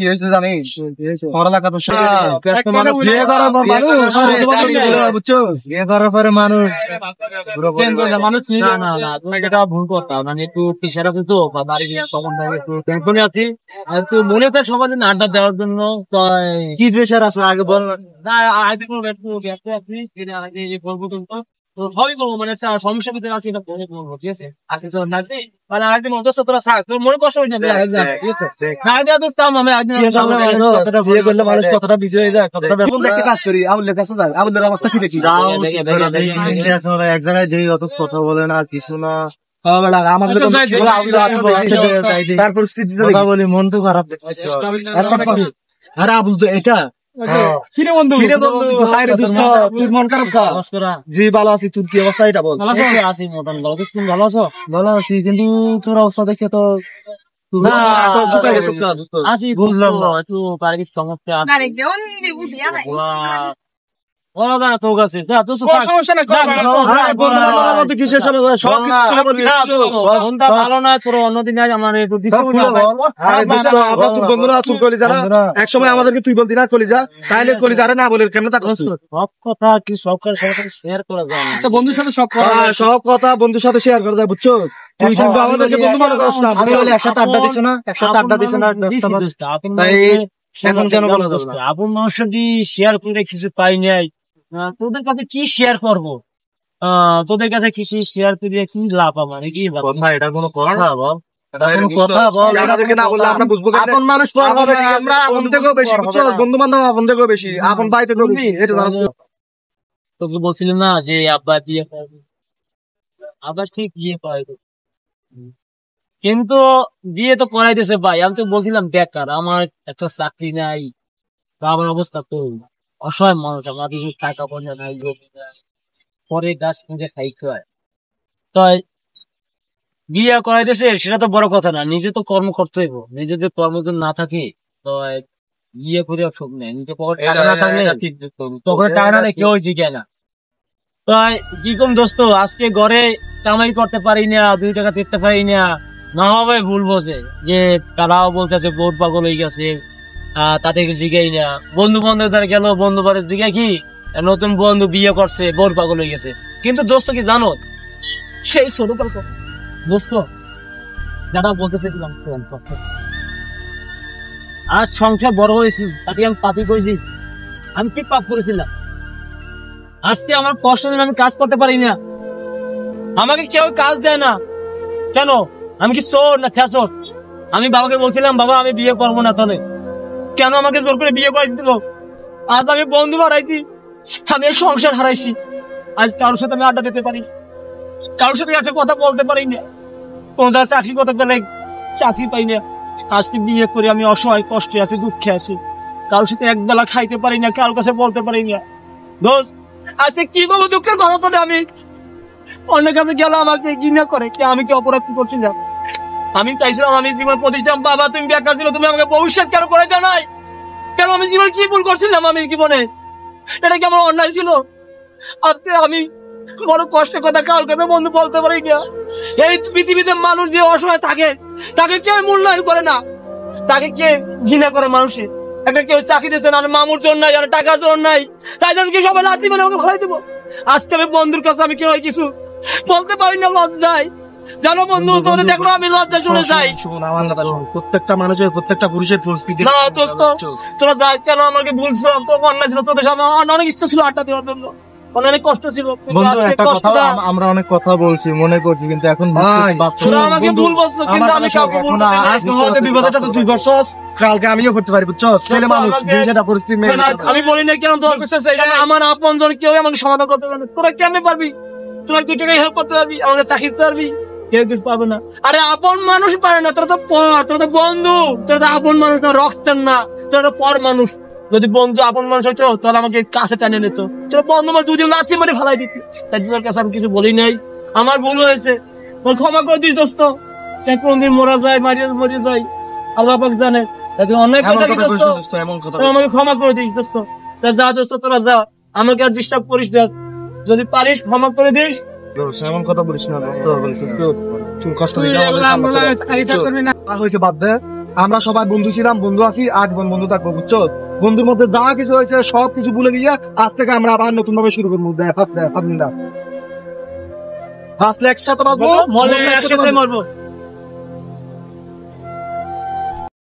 কি হয়েছে জানিস? পড়ালেখা তো বুঝছো, বিয়ে করার পরে মানুষ ভুল করতাম, মানে একটু প্রেশার আছে তো বাড়ির তখন একটু টেনশনে আছি, একটু মনে হয় সবার জন্য আড্ডা দেওয়ার জন্য। কি প্রেশার আছে আগে বল না? আগে করবো, একটু ব্যস্ত আছি, বলবো তো সবই করবো, মানে একটা সমস্যার ভিতরে আছি, এটা বলবো, ঠিক আছে? আসি তো নাকি মানে আরেকদিন অন্তত তোরা থাক, তোর মনে কষ্ট হয়ে যাবে, ঠিক আছে? না দেওয়া দোস্ত আমি একদিন বিয়ে করলে মানুষ কতটা বিজি হয়ে যায়, কতটা একটা কাজ করি, আবুলের কাছে যাই, আবুলের অবস্থা কি দেখি এক জায়গায় যেই অত কথা বলে না কিছু না, তার পরিস্থিতি বলি মন তো খারাপ। আরে আবুল তো এটা বন্ধু, মন খারাপ খা জি, ভালো আছি, তোর কি অবস্থা এটা বল? আছি মোটামুটি, ভালো আছো? ভালো আছি, কিন্তু তোর অবস্থা দেখে তো বুঝলাম না, একটু পারিবারিক সমস্যা ভালো না, তোর অন্যদিন এক সময় আমাদেরকে তুই বলতি না কলিজা, তাইলে কলিজারে না বলে কেন? সব কথা কি সব শেয়ার করা যায় না বন্ধুর সাথে, সব কথা বন্ধুর সাথে শেয়ার করা যায়, বুঝছো? তুই কিন্তু আমাদেরকে বন্ধু মনে করিস না, একসাথে আড্ডা দিস না, একসাথে আড্ডা দিস না, এখন কেন বলা যাবে না? আপন মানুষ যদি শেয়ার করে কিছু পাই নাই, তোদের কাছে কি শেয়ার করবো? তোদের কাছে কিছু শেয়ার করে কি লাভ আমার? কি কথা? এটা কোনো কথা বল, বন্ধু বান্ধব আপন থেকেও বেশি, আপন ভাই থেকেও বেশি। তোকে বলছিলাম না যে আব্বা বিয়ে করবে, আব্বা ঠিক বিয়ে করবে, কিন্তু বিয়ে তো করাইতেছে ভাই। আমি তো বলছিলাম বেকার, আমার একটা চাকরি নাই, আমার অবস্থা তো অসহায় মানুষ, আমার কিছু টাকা পয়সা নাই, জমি নাই, পরে গাছ কিনে খাইতে হয়। তো বিয়ে করাইতেছে সেটা তো বড় কথা না, নিজে তো কর্ম করতে হইব, নিজে যে কর্ম যদি না থাকে তো বিয়ে করে সব নেই, নিজে টাকা না থাকলে তখন টাকা না কেউ জিজ্ঞাসা না। তো কি কম দোস্ত, আজকে ঘরে কামাই করতে পারি না, 2 টাকা দিতে পারি না, না হবে ভুল বোঝে যে তারাও বলতেছে বোর পাগল হয়ে গেছে, তাতে জিগাই না। বন্ধু বান্ধব দ্বারা গেল, বন্ধু বান্ধব জিগা কি নতুন বন্ধু বিয়ে করছে, বোর পাগল হয়ে গেছে। কিন্তু দোস্ত কি জানো, সেই ছোটকাল দোস্ত যারা বলতেছিলাম আজ সংসার বড় হয়েছি, তাকে আমি পাপি করেছি, আমি কি পাপ করেছিলাম? আজকে আমার কষ্ট নিয়ে আমি কাজ করতে পারি না, আমাকে কেউ কাজ দেয় না কেন? আমি কি চোর না ছেচোর? আমি বাবাকে বলছিলাম বাবা আমি বিয়ে করবো না, তাহলে কেন আমাকে জোর করে বিয়ে করে দিল? আজ আমি বন্ধু হারাইছি, আমি সংসার হারাইছি, আজ কারোর সাথে আমি আড্ডা দিতে পারি, কারোর সাথে একটা কথা বলতে পারি না, কোন জায়গায় চাকরি করতে গেলে চাকরি পাই না। আজকে বিয়ে করে আমি অসহায়, কষ্টে আছি, দুঃখে আছি, কারোর সাথে একবেলা খাইতে পারি না, কারোর কাছে বলতে পারি না। দোষ আজকে কি বলবো, দুঃখের কথা তো আমি অনেক কাছে গেল, আমাকে ঘৃণা করে, আমি কি অপরাধ করছি না? আমি চাইছিলাম, আমি জীবন প্রতিষ্ঠান, বাবা তুমি বেকার ছিল, তুমি আমাকে ভবিষ্যৎ কেন করে জানাই? কেন আমি জীবন কি ভুল করছিলাম আমি জীবনে? এটা কি আমার অন্যায় ছিল? আজকে আমি বড় কষ্টের কথা কার কথা বন্ধু বলতে পারি না। এই পৃথিবীতে মানুষ যে অসহায় থাকে, তাকে কেউ মূল্যায়ন করে না, তাকে কে ঘৃণা করে মানুষের। একটা কেউ চাকরি দিচ্ছে না, মামুর জন্য নাই, আর টাকার জন্য নাই, তাই জন্য কি সবাই লাথি মানে আমাকে ভাই দেবো? আজকে আমি বন্ধুর কাছে আমি কেউ কিছু বলতে পারি না, লজ্জায়। জানো বন্ধু, তোদের দেখলো আমি লজ্জায় চলে যাই। প্রত্যেকটা মানুষের, প্রত্যেকটা পুরুষের পরিস্থিতি না। তোরা যাই কেন আমাকে ভুলছো, তোর অন্যায় ছিল, তোদের সামনে অনেক ইচ্ছা ছিল আড্ডা দেওয়ার জন্য, অনেক কষ্ট ছিল। আমরা অনেক কথা বলছি, মনে করছি, কিন্তু এখন আমাকে ভুল বলছো, কিন্তু আমি বিপদটা তো তুই করছস, কালকে আমিও করতে পারি, বুঝছো? ছেলে মানুষ, যেটা পরিস্থিতি আমি বলি না কেন, আমার আপন জন কেউ আমাকে সমাধান করতে পারবে না। তোরা কেমনে পারবি? তোরা 2 টাকায় হেল্প করতে পারবি, আমাকে চাকরি দিতে পারবি? কেউ কিছু পাবে না। আরে আপন মানুষ পারে না, তোরা তো পর, তোরা তো বন্ধু, তোরা তো আপন মানুষ না, রক্তের না, তোরা তো পর মানুষ। যদি বন্ধু আপন মানুষ হইতো তাহলে আমাকে কাছে টানে নিত, তোরা বন্ধু আমার 2 দিন লাথি মারি ফেলাই দিতি। তাই তোর কাছে আমি কিছু বলি নাই, আমার ভুল হয়েছে, ক্ষমা করে দিস দোস্ত। কোনদিন মরা যায়, মরে যায়, আল্লাহ পাক জানে। অনেক আমাকে ক্ষমা করে দিস দোস্ত। যা দোস্ত, তোরা যা, আমাকে আর ডিস্টার্ব করিস না, যদি পারিস ক্ষমা করে দিস। এমন কথা বলিস না, কষ্ট হয়েছে, বাদ দে। আমরা সবাই বন্ধু ছিলাম, বন্ধু আছি, আজীবন বন্ধু থাকবো, বুঝছো? বন্ধুর মধ্যে যা কিছু হয়েছে সব কিছু ভুলে গিয়ে আজ থেকে আমরা আবার নতুন ভাবে শুরু করবো। হাসলে একসাথে বাঁচবো, মরলে একসাথে মরবো।